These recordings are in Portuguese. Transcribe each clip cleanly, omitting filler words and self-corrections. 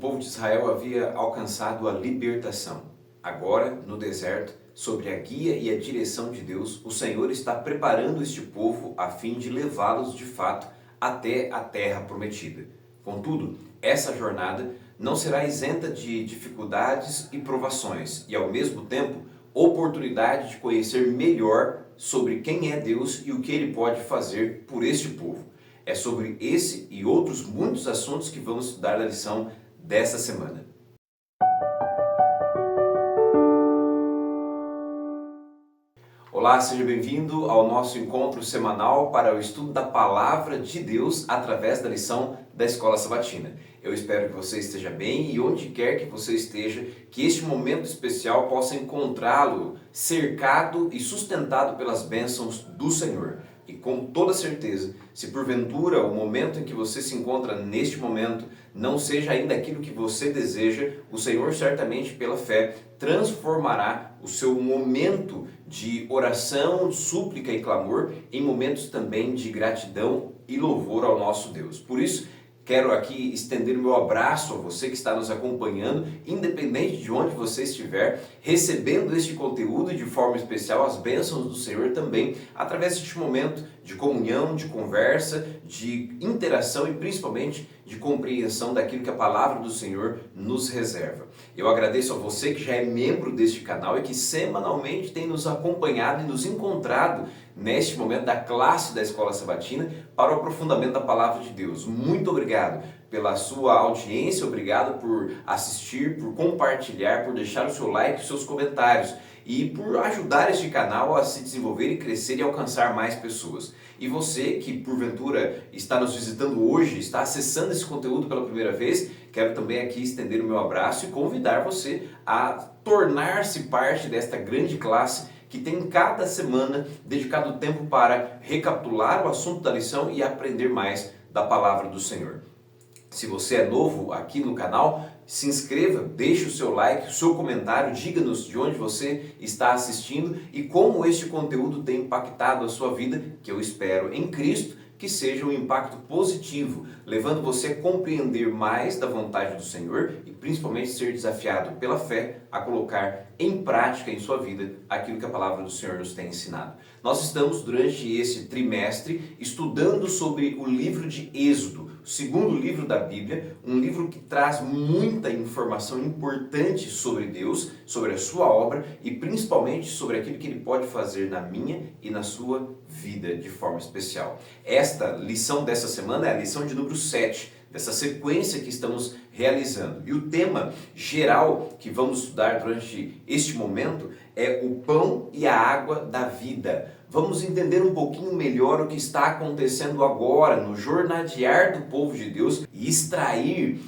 povo de Israel havia alcançado a libertação. Agora, no deserto, sob a guia e a direção de Deus, o Senhor está preparando este povo a fim de levá-los de fato até a terra prometida. Contudo, essa jornada não será isenta de dificuldades e provações e, ao mesmo tempo, oportunidade de conhecer melhor sobre quem é Deus e o que Ele pode fazer por este povo. É sobre esse e outros muitos assuntos que vamos estudar na lição desta semana. Olá, seja bem-vindo ao nosso encontro semanal para o estudo da Palavra de Deus através da lição da Escola Sabatina. Eu espero que você esteja bem e onde quer que você esteja, que este momento especial possa encontrá-lo cercado e sustentado pelas bênçãos do Senhor. E com toda certeza, se porventura o momento em que você se encontra neste momento não seja ainda aquilo que você deseja, o Senhor certamente pela fé transformará o seu momento de oração, súplica e clamor em momentos também de gratidão e louvor ao nosso Deus. Por isso, quero aqui estender o meu abraço a você que está nos acompanhando, independente de onde você estiver, recebendo este conteúdo e de forma especial as bênçãos do Senhor também, através deste momento de comunhão, de conversa, de interação e principalmente de compreensão daquilo que a palavra do Senhor nos reserva. Eu agradeço a você que já é membro deste canal e que semanalmente tem nos acompanhado e nos encontrado neste momento da classe da Escola Sabatina para o aprofundamento da Palavra de Deus. Muito obrigado pela sua audiência, obrigado por assistir, por compartilhar, por deixar o seu like, os seus comentários e por ajudar este canal a se desenvolver e crescer e alcançar mais pessoas. E você que porventura está nos visitando hoje, está acessando esse conteúdo pela primeira vez, quero também aqui estender o meu abraço e convidar você a tornar-se parte desta grande classe que tem cada semana dedicado tempo para recapitular o assunto da lição e aprender mais da palavra do Senhor. Se você é novo aqui no canal, se inscreva, deixe o seu like, o seu comentário, diga-nos de onde você está assistindo e como este conteúdo tem impactado a sua vida, que eu espero em Cristo que seja um impacto positivo, levando você a compreender mais da vontade do Senhor e principalmente ser desafiado pela fé a colocar em prática em sua vida aquilo que a palavra do Senhor nos tem ensinado. Nós estamos durante esse trimestre estudando sobre o livro de Êxodo, o segundo livro da Bíblia, um livro que traz muita informação importante sobre Deus, sobre a sua obra e principalmente sobre aquilo que Ele pode fazer na minha e na sua vida de forma especial. Esta lição dessa semana é a lição de número 7, dessa sequência que estamos realizando. E o tema geral que vamos estudar durante este momento é o pão e a água da vida. Vamos entender um pouquinho melhor o que está acontecendo agora no jornadear do povo de Deus e extrair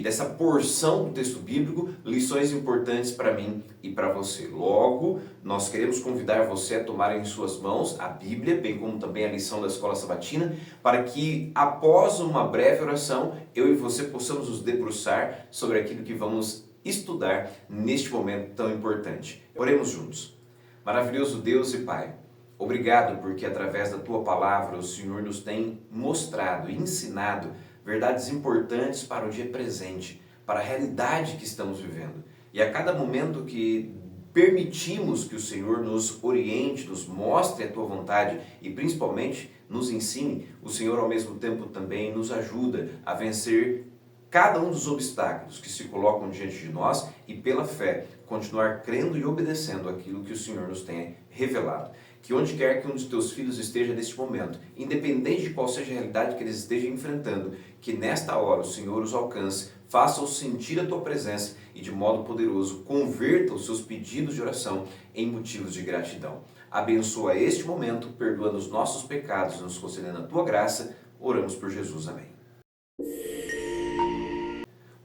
dessa porção do texto bíblico lições importantes para mim e para você. Logo, nós queremos convidar você a tomar em suas mãos a Bíblia, bem como também a lição da Escola Sabatina, para que após uma breve oração, eu e você possamos nos debruçar sobre aquilo que vamos estudar neste momento tão importante. Oremos juntos. Maravilhoso Deus e Pai, obrigado porque através da Tua Palavra o Senhor nos tem mostrado e ensinado verdades importantes para o dia presente, para a realidade que estamos vivendo. E a cada momento que permitimos que o Senhor nos oriente, nos mostre a Tua vontade e principalmente nos ensine, o Senhor ao mesmo tempo também nos ajuda a vencer cada um dos obstáculos que se colocam diante de nós e pela fé continuar crendo e obedecendo aquilo que o Senhor nos tem revelado. Que onde quer que um dos teus filhos esteja neste momento, independente de qual seja a realidade que eles estejam enfrentando, que nesta hora o Senhor os alcance, faça-os sentir a tua presença e de modo poderoso converta os seus pedidos de oração em motivos de gratidão. Abençoa este momento, perdoando os nossos pecados e nos concedendo a tua graça. Oramos por Jesus. Amém.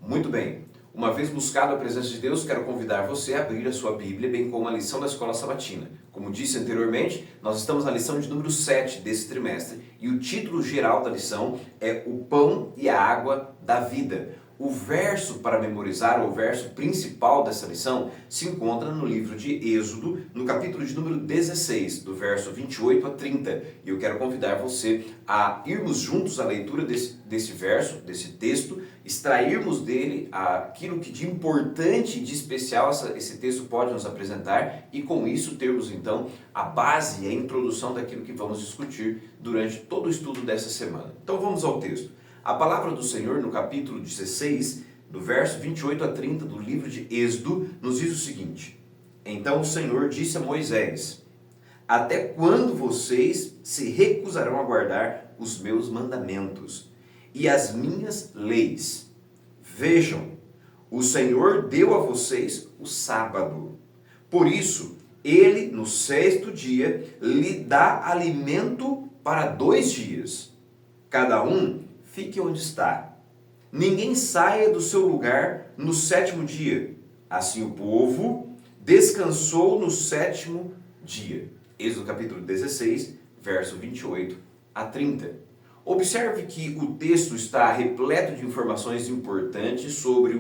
Muito bem. Uma vez buscado a presença de Deus, quero convidar você a abrir a sua Bíblia, bem como a lição da Escola Sabatina. Como disse anteriormente, nós estamos na lição de número 7 desse trimestre e o título geral da lição é O Pão e a Água da Vida. O verso para memorizar, o verso principal dessa lição, se encontra no livro de Êxodo, no capítulo de número 16, do verso 28 a 30. E eu quero convidar você a irmos juntos à leitura desse verso, desse texto, extrairmos dele aquilo que de importante e de especial esse texto pode nos apresentar e com isso termos então a base e a introdução daquilo que vamos discutir durante todo o estudo dessa semana. Então vamos ao texto. A palavra do Senhor no capítulo 16, do verso 28 a 30 do livro de Êxodo, nos diz o seguinte: Então o Senhor disse a Moisés: Até quando vocês se recusarão a guardar os meus mandamentos e as minhas leis? Vejam, o Senhor deu a vocês o sábado. Por isso, ele, no sexto dia, lhe dá alimento para 2 dias. Cada um fique onde está. Ninguém saia do seu lugar no 7º dia. Assim o povo descansou no 7º dia. Êxodo capítulo 16, verso 28 a 30. Observe que o texto está repleto de informações importantes sobre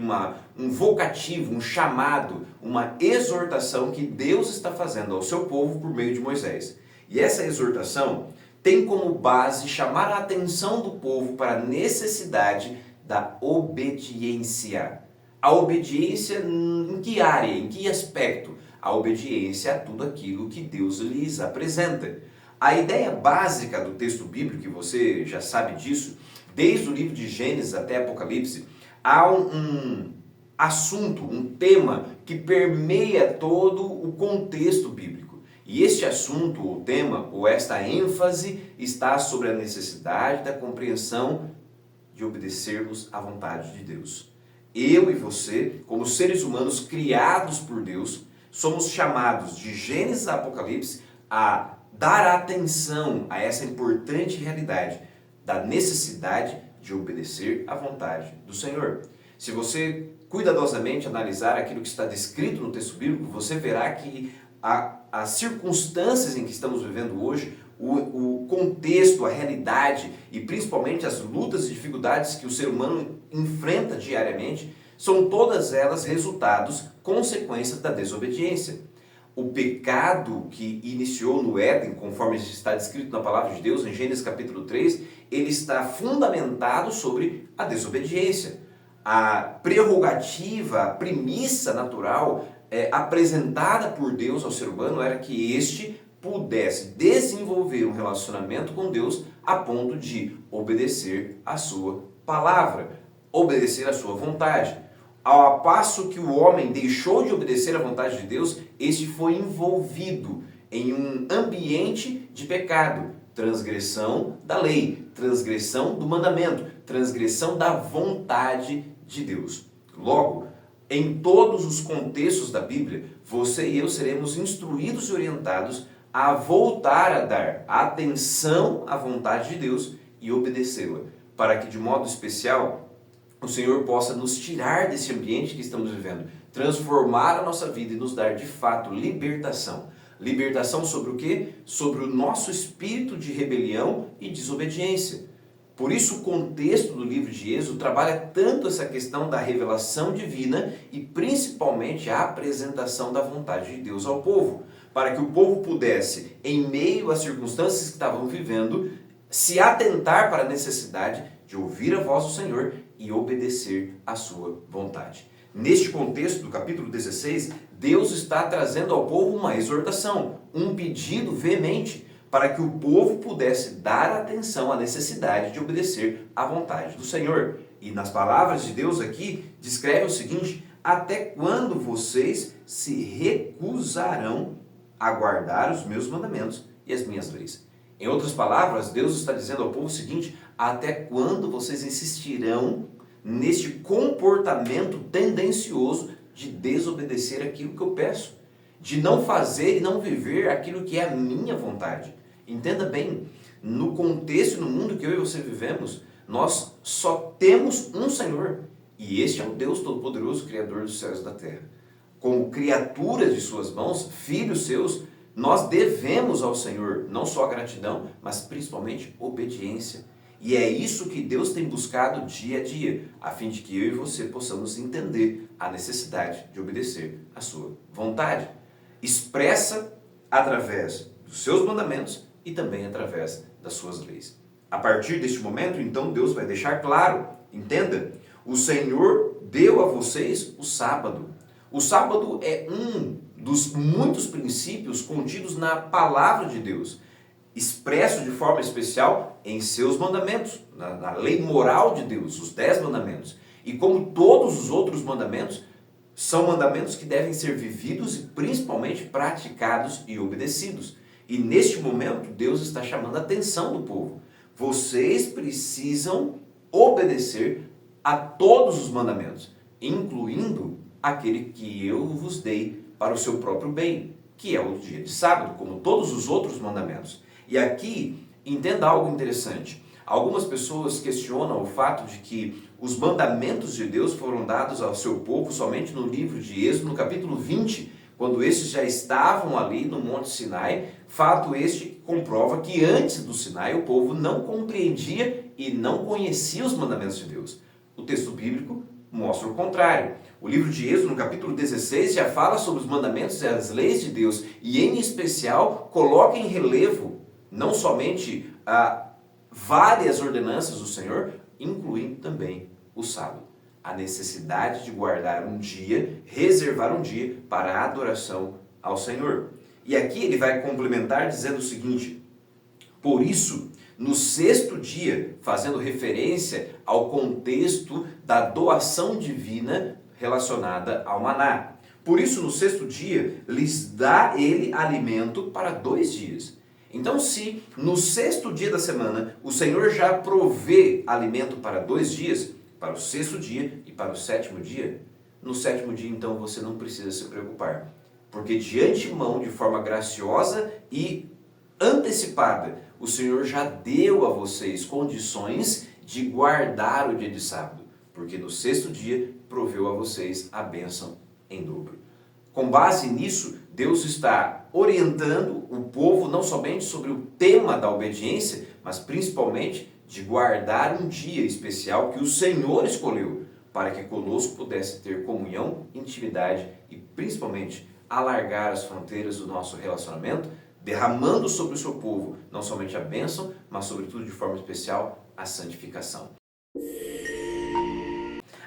um vocativo, um chamado, uma exortação que Deus está fazendo ao seu povo por meio de Moisés. E essa exortação tem como base chamar a atenção do povo para a necessidade da obediência. A obediência em que área, em que aspecto? A obediência a tudo aquilo que Deus lhes apresenta. A ideia básica do texto bíblico, que você já sabe disso, desde o livro de Gênesis até Apocalipse, há um assunto, um tema que permeia todo o contexto bíblico. E este assunto, o tema, ou esta ênfase, está sobre a necessidade da compreensão de obedecermos à vontade de Deus. Eu e você, como seres humanos criados por Deus, somos chamados de Gênesis a Apocalipse a dar atenção a essa importante realidade da necessidade de obedecer à vontade do Senhor. Se você cuidadosamente analisar aquilo que está descrito no texto bíblico, você verá que as circunstâncias em que estamos vivendo hoje, o contexto, a realidade e principalmente as lutas e dificuldades que o ser humano enfrenta diariamente, são todas elas resultados, consequências da desobediência. O pecado que iniciou no Éden, conforme está descrito na palavra de Deus, em Gênesis capítulo 3, ele está fundamentado sobre a desobediência. A prerrogativa, a premissa natural apresentada por Deus ao ser humano era que este pudesse desenvolver um relacionamento com Deus a ponto de obedecer a sua palavra, obedecer a sua vontade. Ao passo que o homem deixou de obedecer à vontade de Deus, este foi envolvido em um ambiente de pecado, transgressão da lei, transgressão do mandamento, transgressão da vontade de Deus. Logo, em todos os contextos da Bíblia, você e eu seremos instruídos e orientados a voltar a dar atenção à vontade de Deus e obedecê-la, para que de modo especial o Senhor possa nos tirar desse ambiente que estamos vivendo, transformar a nossa vida e nos dar de fato libertação. Libertação sobre o quê? Sobre o nosso espírito de rebelião e desobediência. Por isso o contexto do livro de Êxodo trabalha tanto essa questão da revelação divina e principalmente a apresentação da vontade de Deus ao povo, para que o povo pudesse, em meio às circunstâncias que estavam vivendo, se atentar para a necessidade de ouvir a voz do Senhor e obedecer à sua vontade. Neste contexto do capítulo 16, Deus está trazendo ao povo uma exortação, um pedido veemente, para que o povo pudesse dar atenção à necessidade de obedecer à vontade do Senhor. E nas palavras de Deus aqui, descreve o seguinte: até quando vocês se recusarão a guardar os meus mandamentos e as minhas leis? Em outras palavras, Deus está dizendo ao povo o seguinte: até quando vocês insistirão neste comportamento tendencioso de desobedecer aquilo que eu peço, de não fazer e não viver aquilo que é a minha vontade? Entenda bem, no contexto, no mundo que eu e você vivemos, nós só temos um Senhor, e este é o Deus Todo-Poderoso, Criador dos céus e da terra. Como criaturas de suas mãos, filhos seus, nós devemos ao Senhor não só gratidão, mas principalmente obediência. E é isso que Deus tem buscado dia a dia, a fim de que eu e você possamos entender a necessidade de obedecer à sua vontade. Expressa através dos seus mandamentos e também através das suas leis. A partir deste momento, então, Deus vai deixar claro, entenda, o Senhor deu a vocês o sábado. O sábado é um dos muitos princípios contidos na palavra de Deus, expresso de forma especial em seus mandamentos, na lei moral de Deus, os 10 mandamentos. E como todos os outros mandamentos, são mandamentos que devem ser vividos e principalmente praticados e obedecidos. E neste momento, Deus está chamando a atenção do povo. Vocês precisam obedecer a todos os mandamentos, incluindo aquele que eu vos dei para o seu próprio bem, que é o dia de sábado, como todos os outros mandamentos. E aqui, entenda algo interessante. Algumas pessoas questionam o fato de que os mandamentos de Deus foram dados ao seu povo somente no livro de Êxodo, no capítulo 20, quando esses já estavam ali no Monte Sinai. Fato este que comprova que antes do Sinai o povo não compreendia e não conhecia os mandamentos de Deus. O texto bíblico mostra o contrário. O livro de Êxodo, no capítulo 16, já fala sobre os mandamentos e as leis de Deus e, em especial, coloca em relevo não somente várias ordenanças do Senhor, incluindo também o sábado. A necessidade de guardar um dia, reservar um dia para a adoração ao Senhor. E aqui ele vai complementar dizendo o seguinte: por isso, no sexto dia, fazendo referência ao contexto da doação divina relacionada ao maná. Por isso, no sexto dia, lhes dá ele alimento para 2 dias. Então, se no sexto dia da semana o Senhor já provê alimento para 2 dias, para o sexto dia e para o sétimo dia, no sétimo dia, então, você não precisa se preocupar. Porque de antemão, de forma graciosa e antecipada, o Senhor já deu a vocês condições de guardar o dia de sábado, porque no sexto dia proveu a vocês a bênção em dobro. Com base nisso, Deus está orientando o povo não somente sobre o tema da obediência, mas principalmente de guardar um dia especial que o Senhor escolheu para que conosco pudesse ter comunhão, intimidade e principalmente alargar as fronteiras do nosso relacionamento, derramando sobre o seu povo não somente a bênção, mas sobretudo de forma especial a santificação.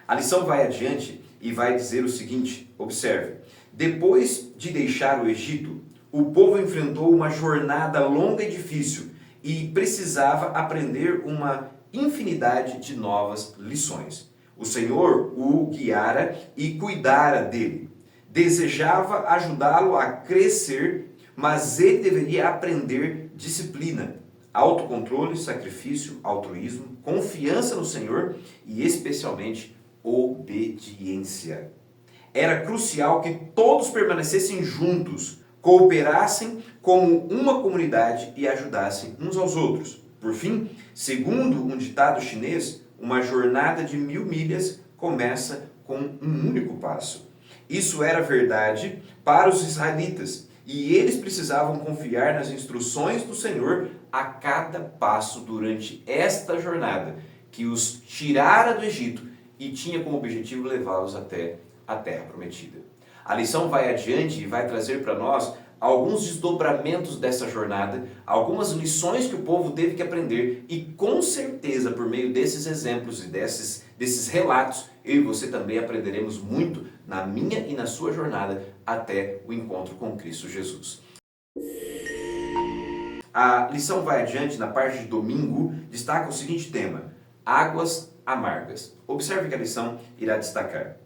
A lição vai adiante e vai dizer o seguinte, observe: depois de deixar o Egito, o povo enfrentou uma jornada longa e difícil e precisava aprender uma infinidade de novas lições. O Senhor o guiara e cuidara dele. Desejava ajudá-lo a crescer, mas ele deveria aprender disciplina, autocontrole, sacrifício, altruísmo, confiança no Senhor e especialmente obediência. Era crucial que todos permanecessem juntos, cooperassem como uma comunidade e ajudassem uns aos outros. Por fim, segundo um ditado chinês, uma jornada de 1000 milhas começa com um único passo. Isso era verdade para os israelitas e eles precisavam confiar nas instruções do Senhor a cada passo durante esta jornada que os tirara do Egito e tinha como objetivo levá-los até a terra prometida. A lição vai adiante e vai trazer para nós alguns desdobramentos dessa jornada, algumas lições que o povo teve que aprender e com certeza por meio desses exemplos e desses relatos, eu e você também aprenderemos muito na minha e na sua jornada até o encontro com Cristo Jesus. A lição vai adiante na parte de domingo, destaca o seguinte tema: águas amargas. Observe que a lição irá destacar: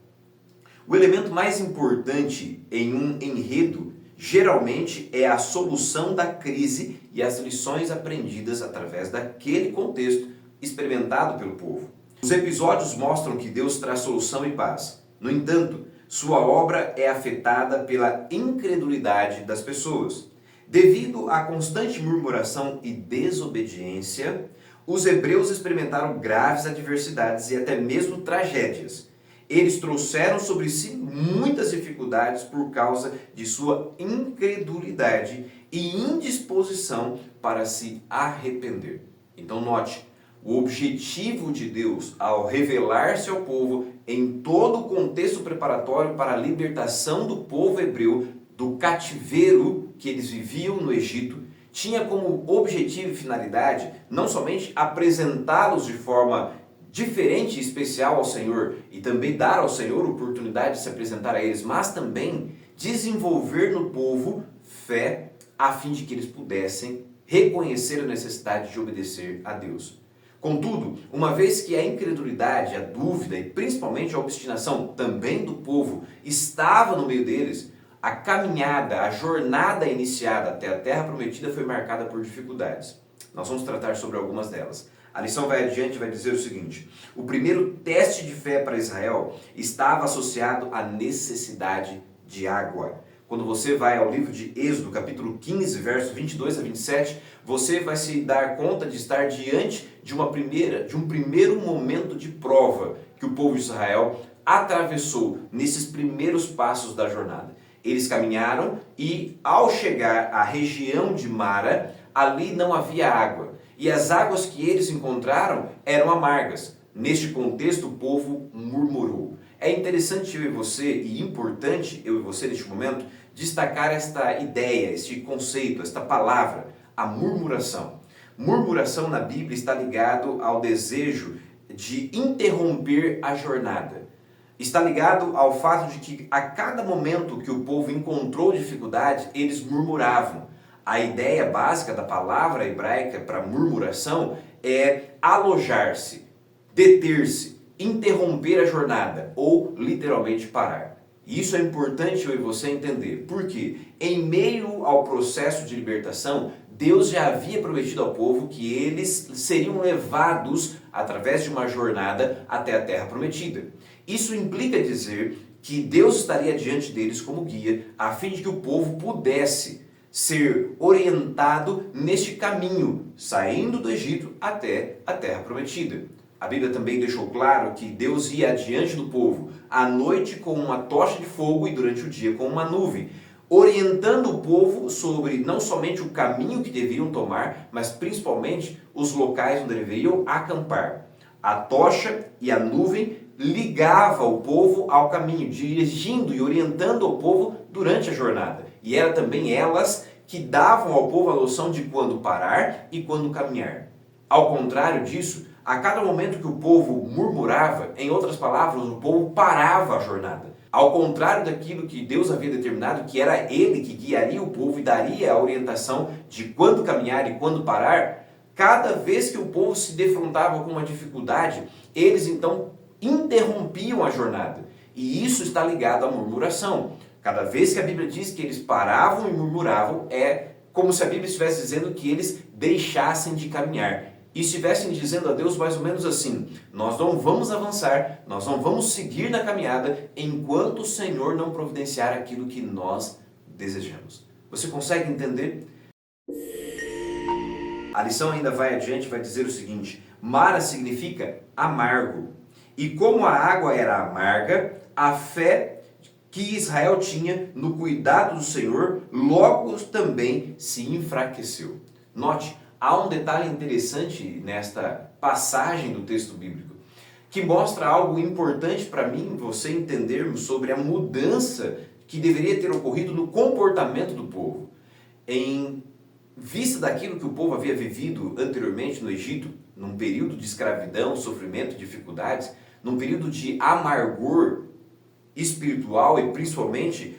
o elemento mais importante em um enredo geralmente é a solução da crise e as lições aprendidas através daquele contexto experimentado pelo povo. Os episódios mostram que Deus traz solução e paz. No entanto, sua obra é afetada pela incredulidade das pessoas. Devido à constante murmuração e desobediência, os hebreus experimentaram graves adversidades e até mesmo tragédias. Eles trouxeram sobre si muitas dificuldades por causa de sua incredulidade e indisposição para se arrepender. Então note, O objetivo de Deus ao revelar-se ao povo em todo o contexto preparatório para a libertação do povo hebreu do cativeiro que eles viviam no Egito, tinha como objetivo e finalidade não somente apresentá-los de forma diferente e especial ao Senhor e também dar ao Senhor a oportunidade de se apresentar a eles, mas também desenvolver no povo fé a fim de que eles pudessem reconhecer a necessidade de obedecer a Deus. Contudo, uma vez que a incredulidade, a dúvida e principalmente a obstinação também do povo estava no meio deles, a caminhada, a jornada iniciada até a Terra Prometida foi marcada por dificuldades. Nós vamos tratar sobre algumas delas. A lição vai adiante e vai dizer o seguinte: o primeiro teste de fé para Israel estava associado à necessidade de água. Quando você vai ao livro de Êxodo, capítulo 15, versos 22 a 27, você vai se dar conta de estar diante de um primeiro momento de prova que o povo de Israel atravessou nesses primeiros passos da jornada. Eles caminharam e, ao chegar à região de Mara, ali não havia água. E as águas que eles encontraram eram amargas. Neste contexto, o povo murmurou. É interessante eu e você, e importante eu e você neste momento, destacar esta ideia, este conceito, esta palavra, a murmuração. Murmuração na Bíblia está ligado ao desejo de interromper a jornada. Está ligado ao fato de que a cada momento que o povo encontrou dificuldade, eles murmuravam. A ideia básica da palavra hebraica para murmuração é alojar-se, deter-se, interromper a jornada ou literalmente parar. E isso é importante eu e você entender, porque em meio ao processo de libertação, Deus já havia prometido ao povo que eles seriam levados através de uma jornada até a Terra Prometida. Isso implica dizer que Deus estaria diante deles como guia, a fim de que o povo pudesse ser orientado neste caminho, saindo do Egito até a Terra Prometida. A Bíblia também deixou claro que Deus ia adiante do povo, à noite com uma tocha de fogo e durante o dia com uma nuvem, orientando o povo sobre não somente o caminho que deveriam tomar, mas principalmente os locais onde deveriam acampar. A tocha e a nuvem ligavam o povo ao caminho, dirigindo e orientando o povo durante a jornada. E era também elas que davam ao povo a noção de quando parar e quando caminhar. Ao contrário disso, a cada momento que o povo murmurava, em outras palavras, o povo parava a jornada. Ao contrário daquilo que Deus havia determinado, que era Ele que guiaria o povo e daria a orientação de quando caminhar e quando parar, cada vez que o povo se defrontava com uma dificuldade, eles então interrompiam a jornada. E isso está ligado à murmuração. Cada vez que a Bíblia diz que eles paravam e murmuravam, é como se a Bíblia estivesse dizendo que eles deixassem de caminhar. E estivessem dizendo a Deus mais ou menos assim: nós não vamos avançar, nós não vamos seguir na caminhada enquanto o Senhor não providenciar aquilo que nós desejamos. Você consegue entender? A lição ainda vai adiante, vai dizer o seguinte: Mara significa amargo. E como a água era amarga, a fé que Israel tinha no cuidado do Senhor logo também se enfraqueceu. Note, há um detalhe interessante nesta passagem do texto bíblico, que mostra algo importante para mim e você entendermos sobre a mudança que deveria ter ocorrido no comportamento do povo. Em vista daquilo que o povo havia vivido anteriormente no Egito, num período de escravidão, sofrimento, dificuldades, num período de amargor espiritual e principalmente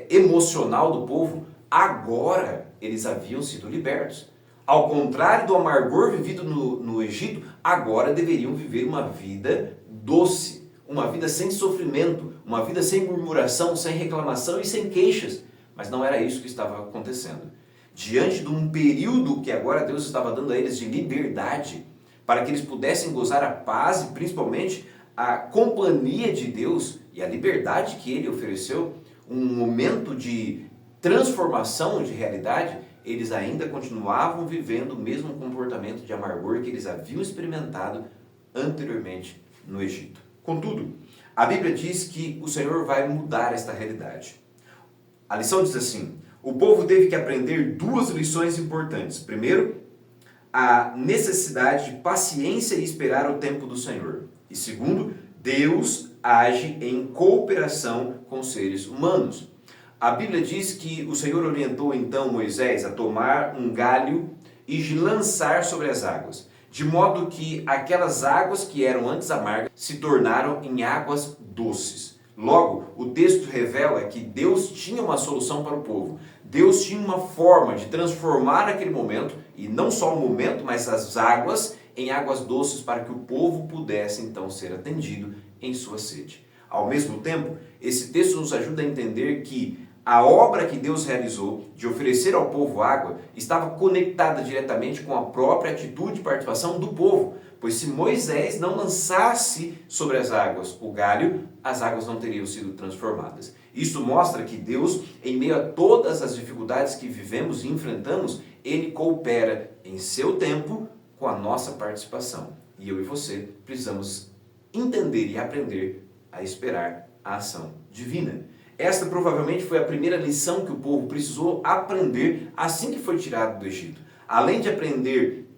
emocional do povo, agora eles haviam sido libertos. Ao contrário do amargor vivido no Egito, agora deveriam viver uma vida doce, uma vida sem sofrimento, uma vida sem murmuração, sem reclamação e sem queixas. Mas não era isso que estava acontecendo. Diante de um período que agora Deus estava dando a eles de liberdade, para que eles pudessem gozar a paz e principalmente a companhia de Deus e a liberdade que Ele ofereceu, um momento de transformação de realidade, eles ainda continuavam vivendo o mesmo comportamento de amargor que eles haviam experimentado anteriormente no Egito. Contudo, a Bíblia diz que o Senhor vai mudar esta realidade. A lição diz assim: o povo teve que aprender duas lições importantes. Primeiro, a necessidade de paciência e esperar o tempo do Senhor. E segundo, Deus age em cooperação com os seres humanos. A Bíblia diz que o Senhor orientou então Moisés a tomar um galho e lançar sobre as águas, de modo que aquelas águas que eram antes amargas se tornaram em águas doces. Logo, o texto revela que Deus tinha uma solução para o povo. Deus tinha uma forma de transformar aquele momento, e não só o momento, mas as águas, em águas doces para que o povo pudesse então ser atendido em sua sede. Ao mesmo tempo, esse texto nos ajuda a entender que a obra que Deus realizou de oferecer ao povo água estava conectada diretamente com a própria atitude e participação do povo, pois se Moisés não lançasse sobre as águas o galho, as águas não teriam sido transformadas. Isso mostra que Deus, em meio a todas as dificuldades que vivemos e enfrentamos, Ele coopera em seu tempo com a nossa participação. E eu e você precisamos entender e aprender a esperar a ação divina. Esta provavelmente foi a primeira lição que o povo precisou aprender assim que foi tirado do Egito. Além de aprender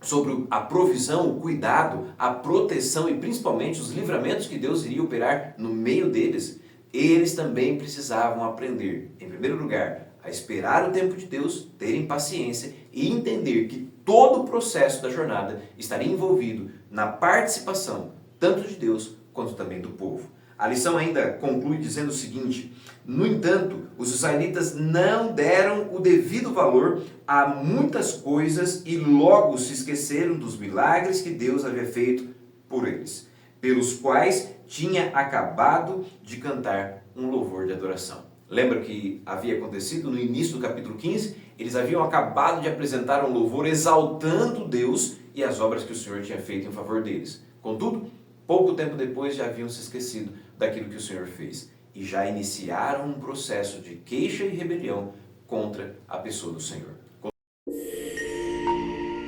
sobre a provisão, o cuidado, a proteção e principalmente os livramentos que Deus iria operar no meio deles, eles também precisavam aprender, em primeiro lugar, a esperar o tempo de Deus, terem paciência e entender que todo o processo da jornada estaria envolvido na participação tanto de Deus quanto também do povo. A lição ainda conclui dizendo o seguinte: no entanto, os israelitas não deram o devido valor a muitas coisas e logo se esqueceram dos milagres que Deus havia feito por eles, pelos quais tinha acabado de cantar um louvor de adoração. Lembra que havia acontecido no início do capítulo 15? Eles haviam acabado de apresentar um louvor exaltando Deus e as obras que o Senhor tinha feito em favor deles. Contudo, pouco tempo depois já haviam se esquecido daquilo que o Senhor fez e já iniciaram um processo de queixa e rebelião contra a pessoa do Senhor.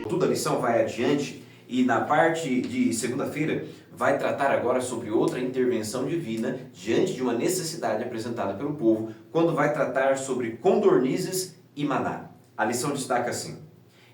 Contudo, a lição vai adiante e na parte de segunda-feira vai tratar agora sobre outra intervenção divina diante de uma necessidade apresentada pelo povo, quando vai tratar sobre codornizes e maná. A lição destaca assim: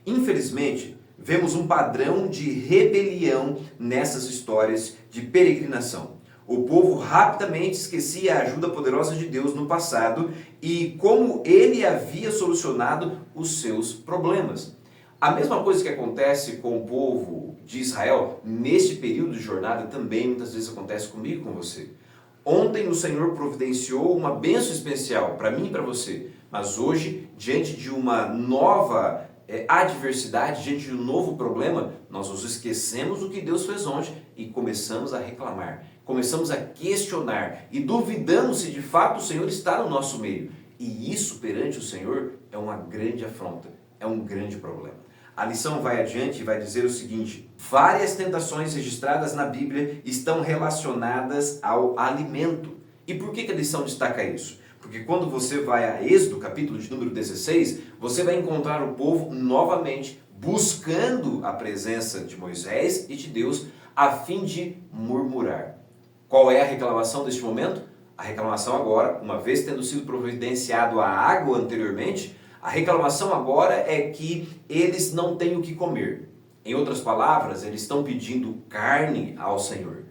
infelizmente, vemos um padrão de rebelião nessas histórias de peregrinação. O povo rapidamente esquecia a ajuda poderosa de Deus no passado e como ele havia solucionado os seus problemas. A mesma coisa que acontece com o povo de Israel neste período de jornada também muitas vezes acontece comigo e com você. Ontem o Senhor providenciou uma bênção especial para mim e para você, mas hoje, diante de uma nova adversidade, diante de um novo problema, nós nos esquecemos do que Deus fez ontem e começamos a reclamar, começamos a questionar e duvidamos se de fato o Senhor está no nosso meio. E isso perante o Senhor é uma grande afronta, é um grande problema. A lição vai adiante e vai dizer o seguinte: várias tentações registradas na Bíblia estão relacionadas ao alimento. E por que a lição destaca isso? Porque quando você vai a Êxodo, capítulo de número 16, você vai encontrar o povo novamente buscando a presença de Moisés e de Deus a fim de murmurar. Qual é a reclamação deste momento? A reclamação agora, uma vez tendo sido providenciado a água anteriormente, a reclamação agora é que eles não têm o que comer. Em outras palavras, eles estão pedindo carne ao Senhor.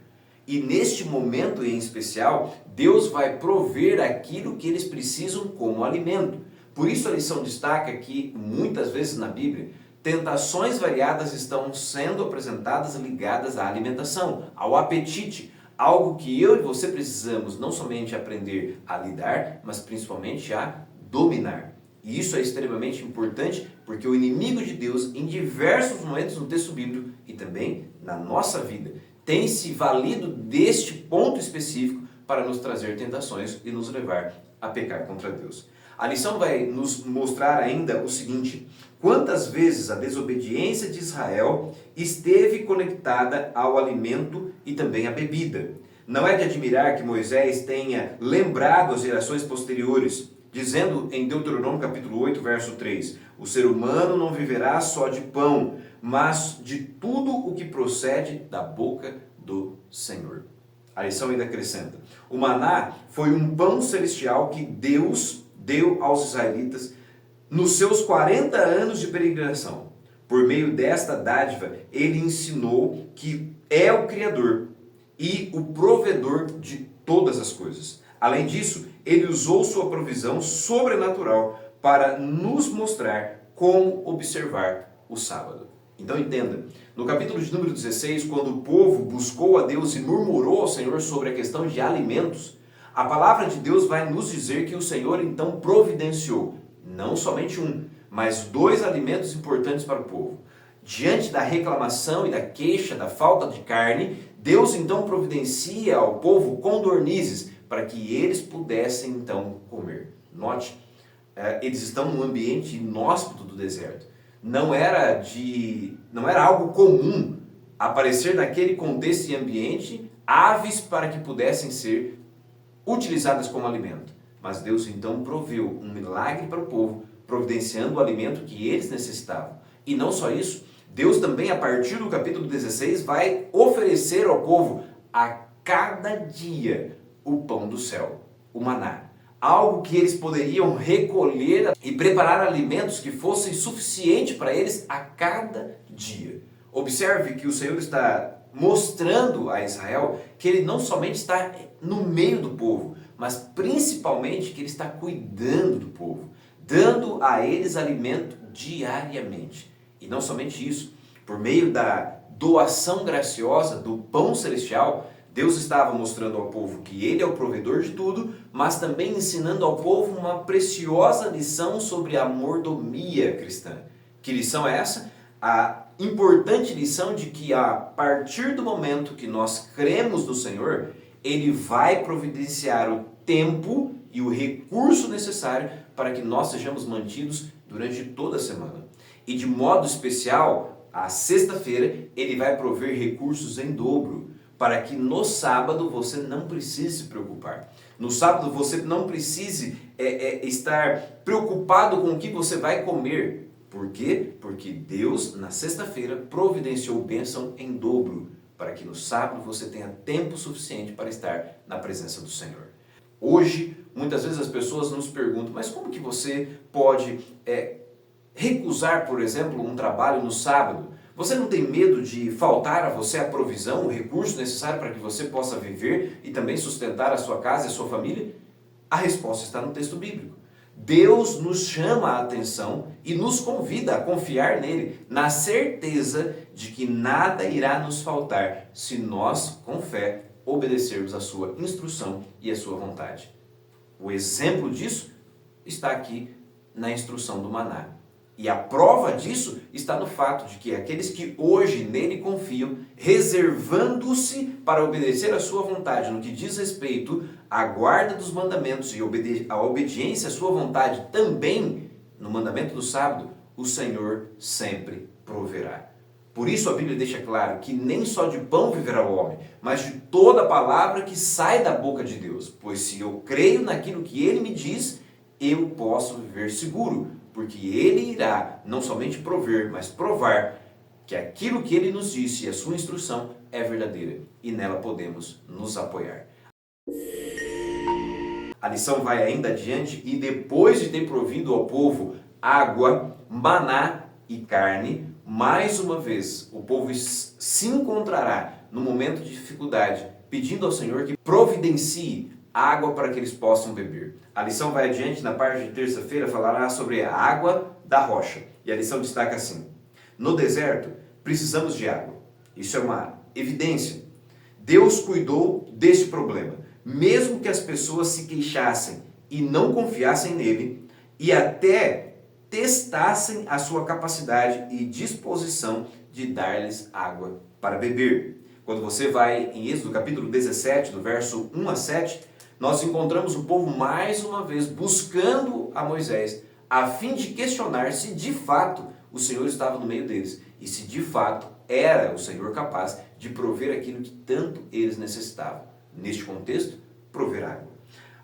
E neste momento em especial, Deus vai prover aquilo que eles precisam como alimento. Por isso a lição destaca que, muitas vezes na Bíblia, tentações variadas estão sendo apresentadas ligadas à alimentação, ao apetite. Algo que eu e você precisamos não somente aprender a lidar, mas principalmente a dominar. E isso é extremamente importante porque o inimigo de Deus, em diversos momentos no texto bíblico e também na nossa vida, tem se valido deste ponto específico para nos trazer tentações e nos levar a pecar contra Deus. A lição vai nos mostrar ainda o seguinte: quantas vezes a desobediência de Israel esteve conectada ao alimento e também à bebida. Não é de admirar que Moisés tenha lembrado as gerações posteriores, dizendo em Deuteronômio capítulo 8, verso 3, o ser humano não viverá só de pão, mas de tudo o que procede da boca do Senhor. A lição ainda acrescenta: o maná foi um pão celestial que Deus deu aos israelitas nos seus 40 anos de peregrinação. Por meio desta dádiva, ele ensinou que é o Criador e o provedor de todas as coisas. Além disso, ele usou sua provisão sobrenatural para nos mostrar como observar o sábado. Então entenda, no capítulo de número 16, quando o povo buscou a Deus e murmurou ao Senhor sobre a questão de alimentos, a palavra de Deus vai nos dizer que o Senhor então providenciou, não somente um, mas 2 alimentos importantes para o povo. Diante da reclamação e da queixa da falta de carne, Deus então providencia ao povo condornizes para que eles pudessem então comer. Note, eles estão num ambiente inóspito do deserto. Não era algo comum aparecer naquele contexto e ambiente aves para que pudessem ser utilizadas como alimento. Mas Deus então proveu um milagre para o povo, providenciando o alimento que eles necessitavam. E não só isso, Deus também, a partir do capítulo 16, vai oferecer ao povo a cada dia o pão do céu, o maná. Algo que eles poderiam recolher e preparar alimentos que fossem suficientes para eles a cada dia. Observe que o Senhor está mostrando a Israel que ele não somente está no meio do povo, mas principalmente que ele está cuidando do povo, dando a eles alimento diariamente. E não somente isso, por meio da doação graciosa do pão celestial, Deus estava mostrando ao povo que ele é o provedor de tudo, mas também ensinando ao povo uma preciosa lição sobre a mordomia cristã. Que lição é essa? A importante lição de que a partir do momento que nós cremos no Senhor, Ele vai providenciar o tempo e o recurso necessário para que nós sejamos mantidos durante toda a semana. E de modo especial, a sexta-feira, Ele vai prover recursos em dobro, para que no sábado você não precise se preocupar. No sábado você não precise estar preocupado com o que você vai comer. Por quê? Porque Deus, na sexta-feira, providenciou bênção em dobro, para que no sábado você tenha tempo suficiente para estar na presença do Senhor. Hoje, muitas vezes as pessoas nos perguntam, mas como que você pode recusar, por exemplo, um trabalho no sábado? Você não tem medo de faltar a você a provisão, o recurso necessário para que você possa viver e também sustentar a sua casa e a sua família? A resposta está no texto bíblico. Deus nos chama a atenção e nos convida a confiar nele, na certeza de que nada irá nos faltar se nós, com fé, obedecermos a sua instrução e a sua vontade. O exemplo disso está aqui na instrução do maná. E a prova disso está no fato de que aqueles que hoje nele confiam, reservando-se para obedecer a sua vontade no que diz respeito à guarda dos mandamentos e a obediência à sua vontade também no mandamento do sábado, o Senhor sempre proverá. Por isso a Bíblia deixa claro que nem só de pão viverá o homem, mas de toda palavra que sai da boca de Deus. Pois se eu creio naquilo que ele me diz, eu posso viver seguro, porque ele irá não somente prover, mas provar que aquilo que ele nos disse e a sua instrução é verdadeira e nela podemos nos apoiar. A lição vai ainda adiante e depois de ter provido ao povo água, maná e carne, mais uma vez o povo se encontrará no momento de dificuldade, pedindo ao Senhor que providencie água para que eles possam beber. A lição vai adiante, na parte de terça-feira, falará sobre a água da rocha. E a lição destaca assim: no deserto, precisamos de água. Isso é uma evidência. Deus cuidou deste problema. Mesmo que as pessoas se queixassem e não confiassem nele, e até testassem a sua capacidade e disposição de dar-lhes água para beber. Quando você vai em Êxodo capítulo 17, do verso 1 a 7, nós encontramos o povo mais uma vez buscando a Moisés, a fim de questionar se de fato o Senhor estava no meio deles e se de fato era o Senhor capaz de prover aquilo que tanto eles necessitavam. Neste contexto, prover água.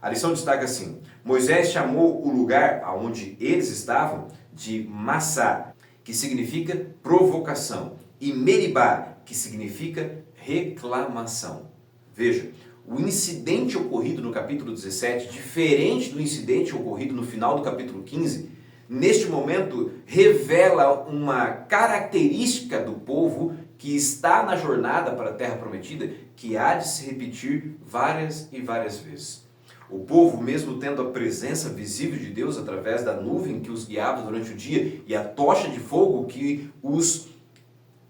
A lição destaca assim: Moisés chamou o lugar onde eles estavam de Massá, que significa provocação, e Meribá, que significa reclamação. Veja, o incidente ocorrido no capítulo 17, diferente do incidente ocorrido no final do capítulo 15, neste momento, revela uma característica do povo que está na jornada para a Terra Prometida, que há de se repetir várias e várias vezes. O povo, mesmo tendo a presença visível de Deus através da nuvem que os guiava durante o dia e a tocha de fogo que os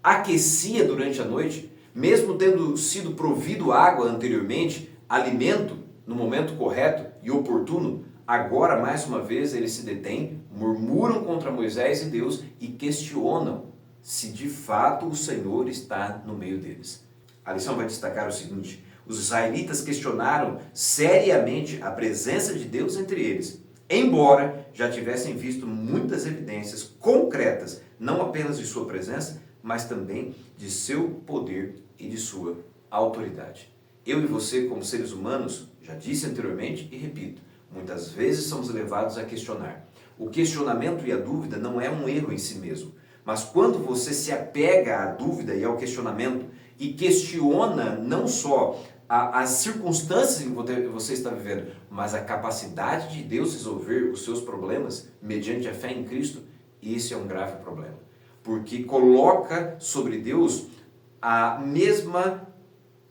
aquecia durante a noite, mesmo tendo sido provido água anteriormente, alimento no momento correto e oportuno, agora mais uma vez eles se detêm, murmuram contra Moisés e Deus e questionam se de fato o Senhor está no meio deles. A lição vai destacar o seguinte: os israelitas questionaram seriamente a presença de Deus entre eles, embora já tivessem visto muitas evidências concretas, não apenas de sua presença, mas também de seu poder e de sua autoridade. Eu e você, como seres humanos, já disse anteriormente e repito, muitas vezes somos levados a questionar. O questionamento e a dúvida não é um erro em si mesmo, mas quando você se apega à dúvida e ao questionamento e questiona não só as circunstâncias em que você está vivendo, mas a capacidade de Deus resolver os seus problemas mediante a fé em Cristo, esse é um grave problema. Porque coloca sobre Deus a mesma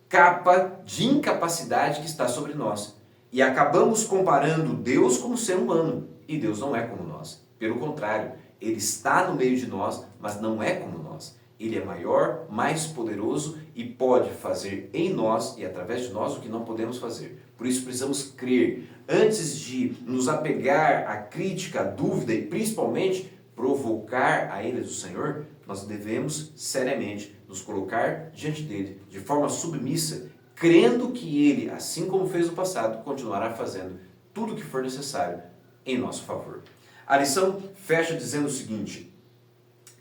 capa de incapacidade que está sobre nós. E acabamos comparando Deus como ser humano, e Deus não é como nós. Pelo contrário, Ele está no meio de nós, mas não é como nós. Ele é maior, mais poderoso e pode fazer em nós e através de nós o que não podemos fazer. Por isso precisamos crer. Antes de nos apegar à crítica, à dúvida e principalmente provocar a ira do Senhor, nós devemos seriamente nos colocar diante dele de forma submissa, crendo que ele, assim como fez no passado, continuará fazendo tudo o que for necessário em nosso favor. A lição fecha dizendo o seguinte: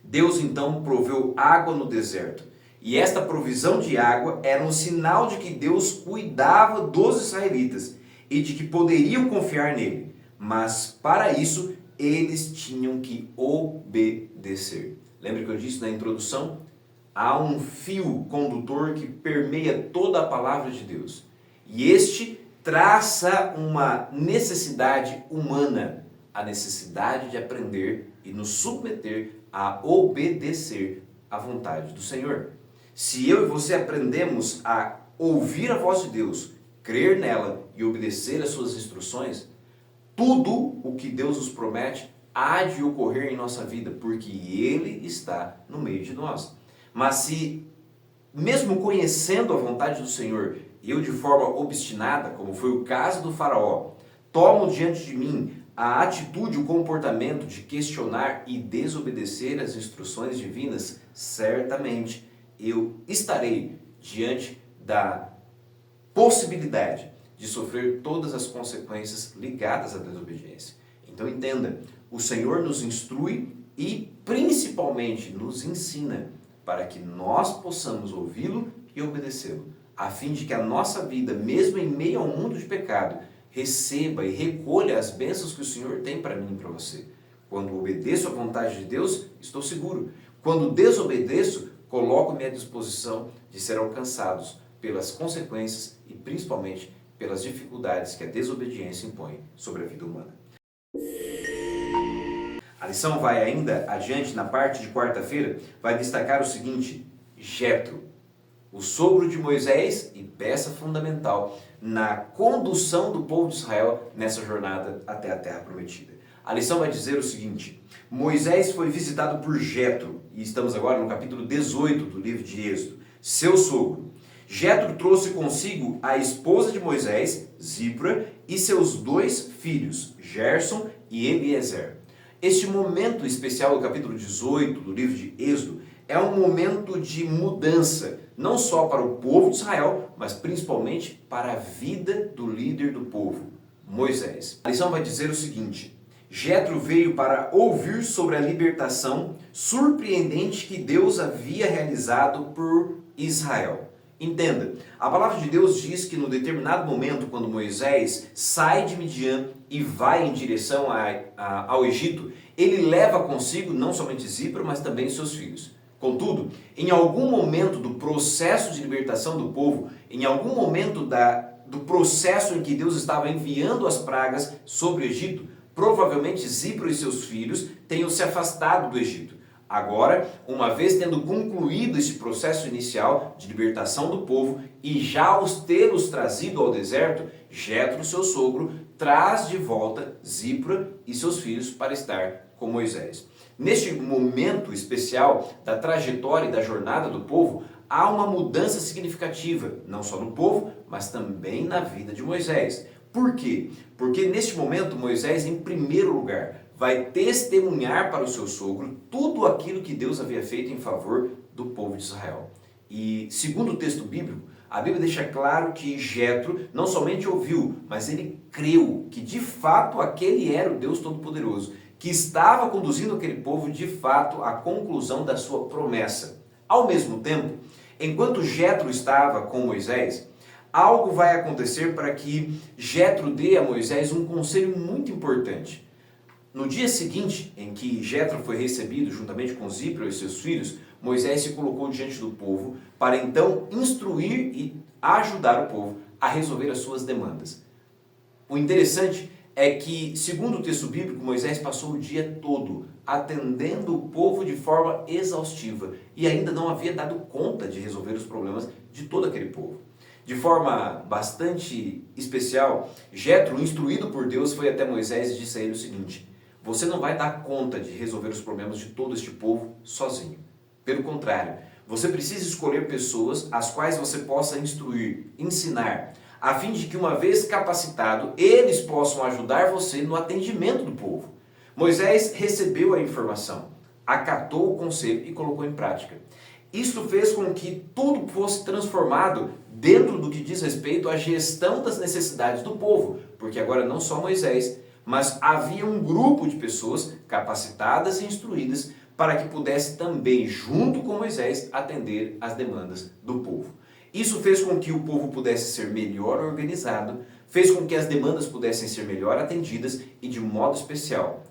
Deus então proveu água no deserto, e esta provisão de água era um sinal de que Deus cuidava dos israelitas e de que poderiam confiar nele, mas para isso eles tinham que obedecer. Lembra que eu disse na introdução? Há um fio condutor que permeia toda a palavra de Deus, e este traça uma necessidade humana, a necessidade de aprender e nos submeter a obedecer à vontade do Senhor. Se eu e você aprendemos a ouvir a voz de Deus, crer nela e obedecer às suas instruções, tudo o que Deus nos promete há de ocorrer em nossa vida, porque Ele está no meio de nós. Mas se, mesmo conhecendo a vontade do Senhor, eu de forma obstinada, como foi o caso do faraó, tomo diante de mim a atitude, o comportamento de questionar e desobedecer as instruções divinas, certamente eu estarei diante da possibilidade de sofrer todas as consequências ligadas à desobediência. Então entenda, o Senhor nos instrui e principalmente nos ensina para que nós possamos ouvi-lo e obedecê-lo, a fim de que a nossa vida, mesmo em meio ao mundo de pecado, receba e recolha as bênçãos que o Senhor tem para mim e para você. Quando obedeço à vontade de Deus, estou seguro. Quando desobedeço, coloco-me à disposição de ser alcançados pelas consequências e principalmente pelas dificuldades que a desobediência impõe sobre a vida humana. A lição vai ainda adiante na parte de quarta-feira, vai destacar o seguinte: Jetro, o sogro de Moisés e peça fundamental na condução do povo de Israel nessa jornada até a Terra Prometida. A lição vai dizer o seguinte: Moisés foi visitado por Jetro, e estamos agora no capítulo 18 do livro de Êxodo, seu sogro. Jetro trouxe consigo a esposa de Moisés, Zípora, e seus 2 filhos, Gerson e Eliezer. Este momento especial do capítulo 18 do livro de Êxodo é um momento de mudança, não só para o povo de Israel, mas principalmente para a vida do líder do povo, Moisés. A lição vai dizer o seguinte: Jetro veio para ouvir sobre a libertação surpreendente que Deus havia realizado por Israel. Entenda, a palavra de Deus diz que no determinado momento, quando Moisés sai de Midian e vai em direção ao Egito, ele leva consigo não somente Zípora, mas também seus filhos. Contudo, em algum momento do processo de libertação do povo, em algum momento do processo em que Deus estava enviando as pragas sobre o Egito, Provavelmente Zípora e seus filhos tenham se afastado do Egito. Agora, uma vez tendo concluído esse processo inicial de libertação do povo e já os tê-los trazido ao deserto, Jetro, seu sogro, traz de volta Zípora e seus filhos para estar com Moisés. Neste momento especial da trajetória e da jornada do povo, há uma mudança significativa, não só no povo, mas também na vida de Moisés. Por quê? Porque neste momento Moisés, em primeiro lugar, vai testemunhar para o seu sogro tudo aquilo que Deus havia feito em favor do povo de Israel. E segundo o texto bíblico, a Bíblia deixa claro que Jetro não somente ouviu, mas ele creu que de fato aquele era o Deus Todo-Poderoso, que estava conduzindo aquele povo de fato à conclusão da sua promessa. Ao mesmo tempo, enquanto Jetro estava com Moisés, algo vai acontecer para que Jetro dê a Moisés um conselho muito importante. No dia seguinte, em que Jetro foi recebido juntamente com Zípora e seus filhos, Moisés se colocou diante do povo para então instruir e ajudar o povo a resolver as suas demandas. O interessante é que, segundo o texto bíblico, Moisés passou o dia todo atendendo o povo de forma exaustiva e ainda não havia dado conta de resolver os problemas de todo aquele povo. De forma bastante especial, Jetro, instruído por Deus, foi até Moisés e disse a ele o seguinte: você não vai dar conta de resolver os problemas de todo este povo sozinho. Pelo contrário, você precisa escolher pessoas às quais você possa instruir, ensinar, a fim de que, uma vez capacitado, eles possam ajudar você no atendimento do povo. Moisés recebeu a informação, acatou o conselho e colocou em prática. Isto fez com que tudo fosse transformado dentro do que diz respeito à gestão das necessidades do povo, porque agora não só Moisés, mas havia um grupo de pessoas capacitadas e instruídas para que pudesse também, junto com Moisés, atender às demandas do povo. Isso fez com que o povo pudesse ser melhor organizado, fez com que as demandas pudessem ser melhor atendidas e, de modo especial,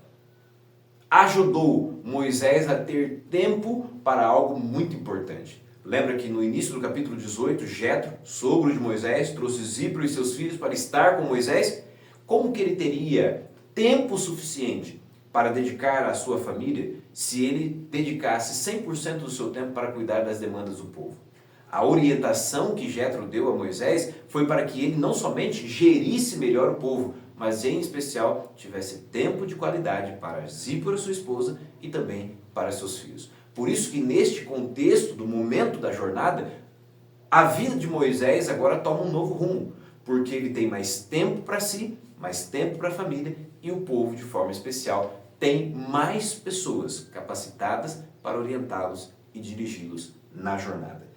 ajudou Moisés a ter tempo para algo muito importante. Lembra que no início do capítulo 18, Jetro, sogro de Moisés, trouxe Zípora e seus filhos para estar com Moisés? Como que ele teria tempo suficiente para dedicar à sua família se ele dedicasse 100% do seu tempo para cuidar das demandas do povo? A orientação que Jetro deu a Moisés foi para que ele não somente gerisse melhor o povo, mas em especial tivesse tempo de qualidade para Zípora, sua esposa, e também para seus filhos. Por isso que neste contexto do momento da jornada, a vida de Moisés agora toma um novo rumo, porque ele tem mais tempo para si, mais tempo para a família, e o povo, de forma especial, tem mais pessoas capacitadas para orientá-los e dirigi-los na jornada.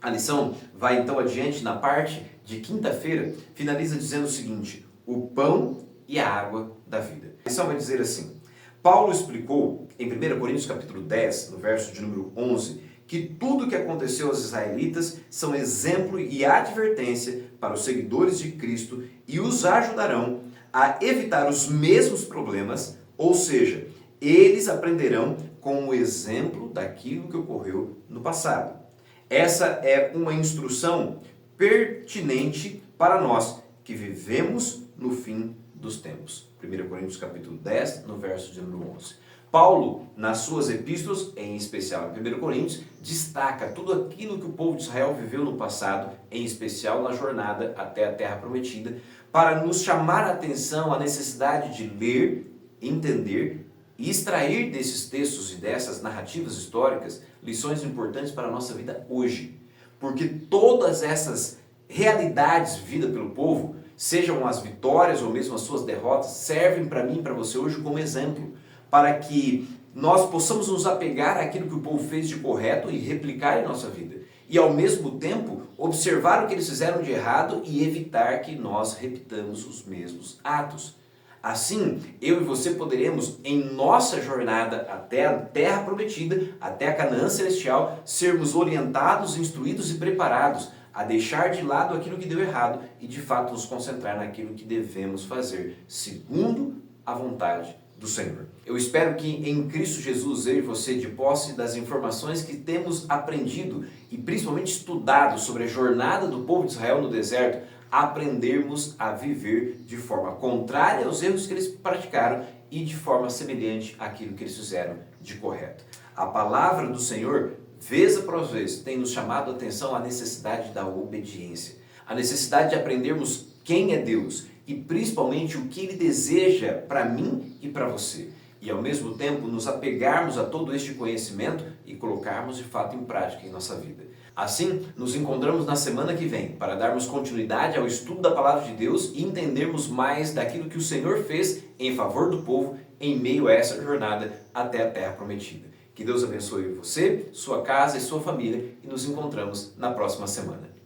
A lição vai então adiante na parte de quinta-feira, finaliza dizendo o seguinte: o pão e a água da vida. A lição vai dizer assim: Paulo explicou em 1 Coríntios capítulo 10, no verso de número 11, que tudo o que aconteceu aos israelitas são exemplo e advertência para os seguidores de Cristo e os ajudarão a evitar os mesmos problemas, ou seja, eles aprenderão com o exemplo daquilo que ocorreu no passado. Essa é uma instrução pertinente para nós que vivemos no fim dos tempos. 1 Coríntios capítulo 10, no verso de número 11. Paulo, nas suas epístolas, em especial em 1 Coríntios, destaca tudo aquilo que o povo de Israel viveu no passado, em especial na jornada até a Terra Prometida, para nos chamar a atenção à necessidade de ler, entender e extrair desses textos e dessas narrativas históricas lições importantes para a nossa vida hoje. Porque todas essas realidades vividas pelo povo, sejam as vitórias ou mesmo as suas derrotas, servem para mim e para você hoje como exemplo, para que nós possamos nos apegar àquilo que o povo fez de correto e replicar em nossa vida. E ao mesmo tempo, observar o que eles fizeram de errado e evitar que nós repitamos os mesmos atos. Assim, eu e você poderemos, em nossa jornada até a Terra Prometida, até a Canaã Celestial, sermos orientados, instruídos e preparados a deixar de lado aquilo que deu errado e, de fato, nos concentrar naquilo que devemos fazer, segundo a vontade do Senhor. Eu espero que em Cristo Jesus, eu e você, de posse das informações que temos aprendido e principalmente estudado sobre a jornada do povo de Israel no deserto, aprendermos a viver de forma contrária aos erros que eles praticaram e de forma semelhante àquilo que eles fizeram de correto. A palavra do Senhor, vez após vez, tem nos chamado a atenção à necessidade da obediência, a necessidade de aprendermos quem é Deus e principalmente o que Ele deseja para mim e para você. E ao mesmo tempo nos apegarmos a todo este conhecimento e colocarmos de fato em prática em nossa vida. Assim, nos encontramos na semana que vem para darmos continuidade ao estudo da Palavra de Deus e entendermos mais daquilo que o Senhor fez em favor do povo em meio a essa jornada até a Terra Prometida. Que Deus abençoe você, sua casa e sua família e nos encontramos na próxima semana.